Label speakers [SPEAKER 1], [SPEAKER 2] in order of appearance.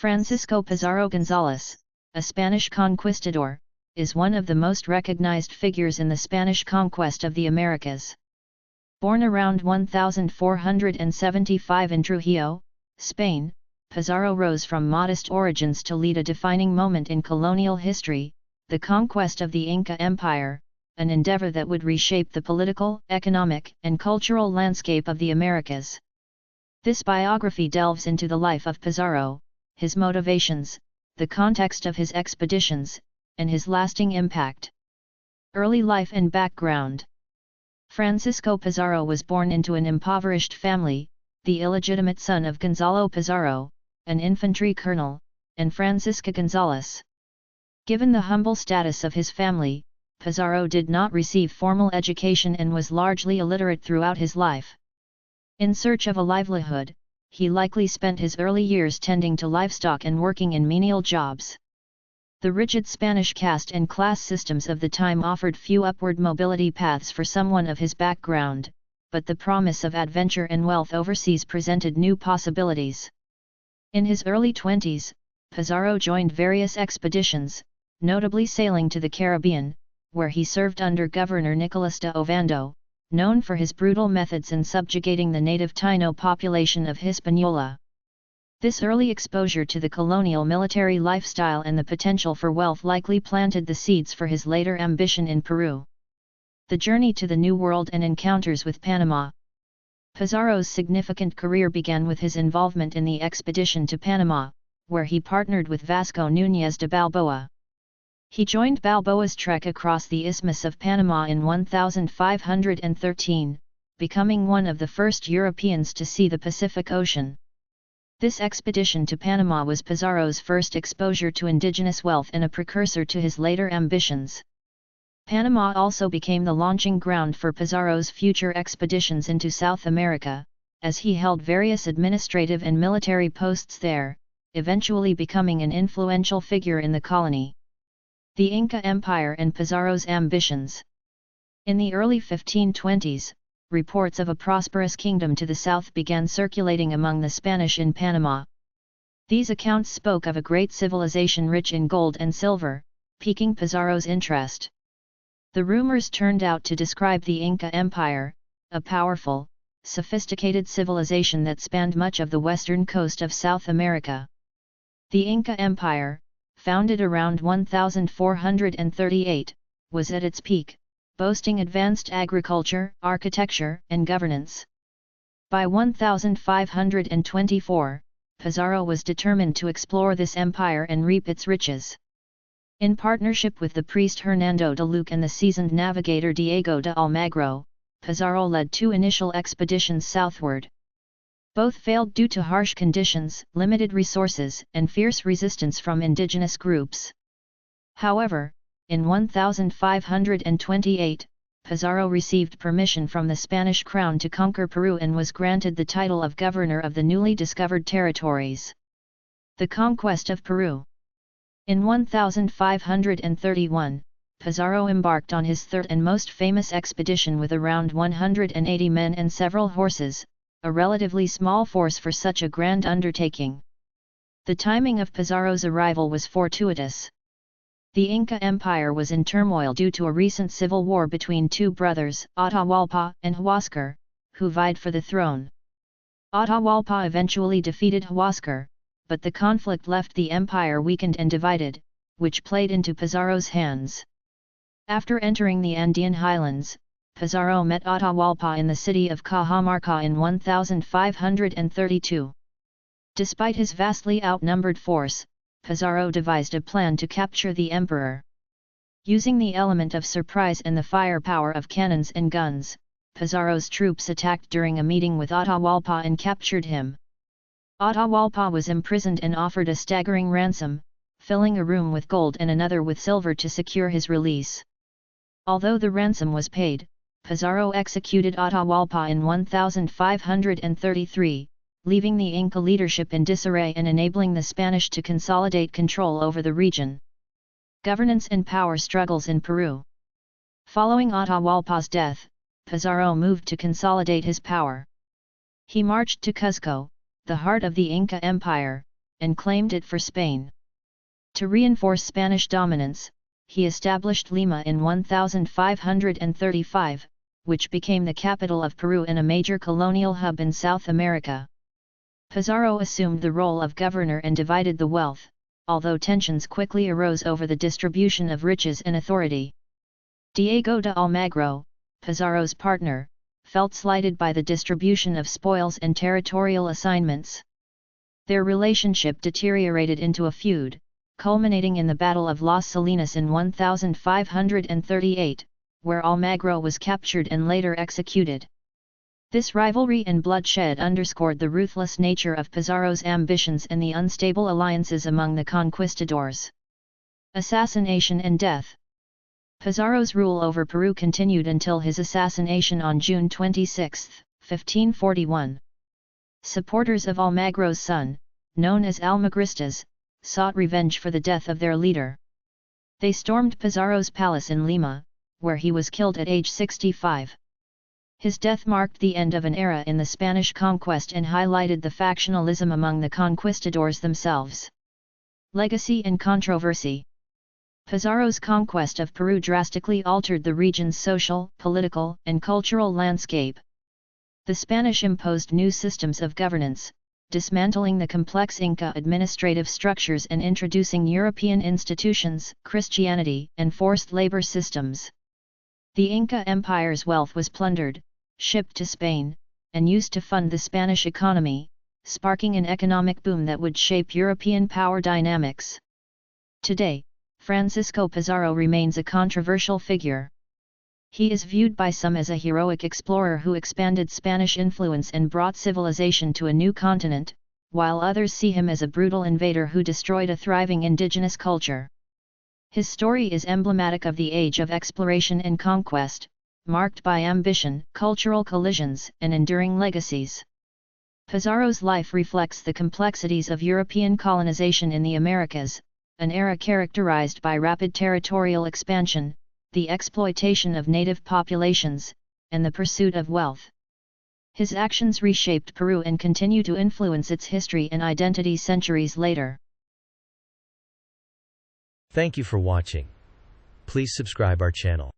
[SPEAKER 1] Francisco Pizarro González, a Spanish conquistador, is one of the most recognized figures in the Spanish conquest of the Americas. Born around 1475 in Trujillo, Spain, Pizarro rose from modest origins to lead a defining moment in colonial history, the conquest of the Inca Empire, an endeavor that would reshape the political, economic, and cultural landscape of the Americas. This biography delves into the life of Pizarro, his motivations, the context of his expeditions, and his lasting impact. Early life and background. Francisco Pizarro was born into an impoverished family, the illegitimate son of Gonzalo Pizarro, an infantry colonel, and Francisca González. Given the humble status of his family, Pizarro did not receive formal education and was largely illiterate throughout his life. In search of a livelihood, he likely spent his early years tending to livestock and working in menial jobs. The rigid Spanish caste and class systems of the time offered few upward mobility paths for someone of his background, but the promise of adventure and wealth overseas presented new possibilities. In his early 20s, Pizarro joined various expeditions, notably sailing to the Caribbean, where he served under Governor Nicolas de Ovando, known for his brutal methods in subjugating the native Taino population of Hispaniola. This early exposure to the colonial military lifestyle and the potential for wealth likely planted the seeds for his later ambition in Peru. The journey to the New World and encounters with Panama. Pizarro's significant career began with his involvement in the expedition to Panama, where he partnered with Vasco Núñez de Balboa. He joined Balboa's trek across the Isthmus of Panama in 1513, becoming one of the first Europeans to see the Pacific Ocean. This expedition to Panama was Pizarro's first exposure to indigenous wealth and a precursor to his later ambitions. Panama also became the launching ground for Pizarro's future expeditions into South America, as he held various administrative and military posts there, eventually becoming an influential figure in the colony. The Inca Empire and Pizarro's ambitions. In the early 1520s, reports of a prosperous kingdom to the south began circulating among the Spanish in Panama. These accounts spoke of a great civilization rich in gold and silver, piquing Pizarro's interest. The rumors turned out to describe the Inca Empire, a powerful, sophisticated civilization that spanned much of the western coast of South America. The Inca Empire, founded around 1438, was at its peak, boasting advanced agriculture, architecture, and governance. By 1524, Pizarro was determined to explore this empire and reap its riches. In partnership with the priest Hernando de Luque and the seasoned navigator Diego de Almagro, Pizarro led two initial expeditions southward. Both failed due to harsh conditions, limited resources, and fierce resistance from indigenous groups. However, in 1528, Pizarro received permission from the Spanish crown to conquer Peru and was granted the title of governor of the newly discovered territories. The conquest of Peru. In 1531, Pizarro embarked on his third and most famous expedition with around 180 men and several horses, a relatively small force for such a grand undertaking. The timing of Pizarro's arrival was fortuitous. The Inca Empire was in turmoil due to a recent civil war between two brothers, Atahualpa and Huáscar, who vied for the throne. Atahualpa eventually defeated Huáscar, but the conflict left the empire weakened and divided, which played into Pizarro's hands. After entering the Andean highlands, Pizarro met Atahualpa in the city of Cajamarca in 1532. Despite his vastly outnumbered force, Pizarro devised a plan to capture the emperor. Using the element of surprise and the firepower of cannons and guns, Pizarro's troops attacked during a meeting with Atahualpa and captured him. Atahualpa was imprisoned and offered a staggering ransom, filling a room with gold and another with silver to secure his release. Although the ransom was paid, Pizarro executed Atahualpa in 1533, leaving the Inca leadership in disarray and enabling the Spanish to consolidate control over the region. Governance and power struggles in Peru. Following Atahualpa's death, Pizarro moved to consolidate his power. He marched to Cuzco, the heart of the Inca Empire, and claimed it for Spain. To reinforce Spanish dominance, he established Lima in 1535, which became the capital of Peru and a major colonial hub in South America. Pizarro assumed the role of governor and divided the wealth, although tensions quickly arose over the distribution of riches and authority. Diego de Almagro, Pizarro's partner, felt slighted by the distribution of spoils and territorial assignments. Their relationship deteriorated into a feud, culminating in the Battle of Las Salinas in 1538, where Almagro was captured and later executed. This rivalry and bloodshed underscored the ruthless nature of Pizarro's ambitions and the unstable alliances among the conquistadors. Assassination and death. Pizarro's rule over Peru continued until his assassination on June 26, 1541. Supporters of Almagro's son, known as Almagristas, sought revenge for the death of their leader. They stormed Pizarro's palace in Lima, where he was killed at age 65. His death marked the end of an era in the Spanish conquest and highlighted the factionalism among the conquistadors themselves. Legacy and controversy. Pizarro's conquest of Peru drastically altered the region's social, political, and cultural landscape. The Spanish imposed new systems of governance, dismantling the complex Inca administrative structures and introducing European institutions, Christianity, and forced labor systems. The Inca Empire's wealth was plundered, shipped to Spain, and used to fund the Spanish economy, sparking an economic boom that would shape European power dynamics. Today, Francisco Pizarro remains a controversial figure. He is viewed by some as a heroic explorer who expanded Spanish influence and brought civilization to a new continent, while others see him as a brutal invader who destroyed a thriving indigenous culture. His story is emblematic of the age of exploration and conquest, marked by ambition, cultural collisions, and enduring legacies. Pizarro's life reflects the complexities of European colonization in the Americas, an era characterized by rapid territorial expansion, the exploitation of native populations, and the pursuit of wealth. His actions reshaped Peru and continue to influence its history and identity centuries later.
[SPEAKER 2] Thank you for watching. Please subscribe our channel.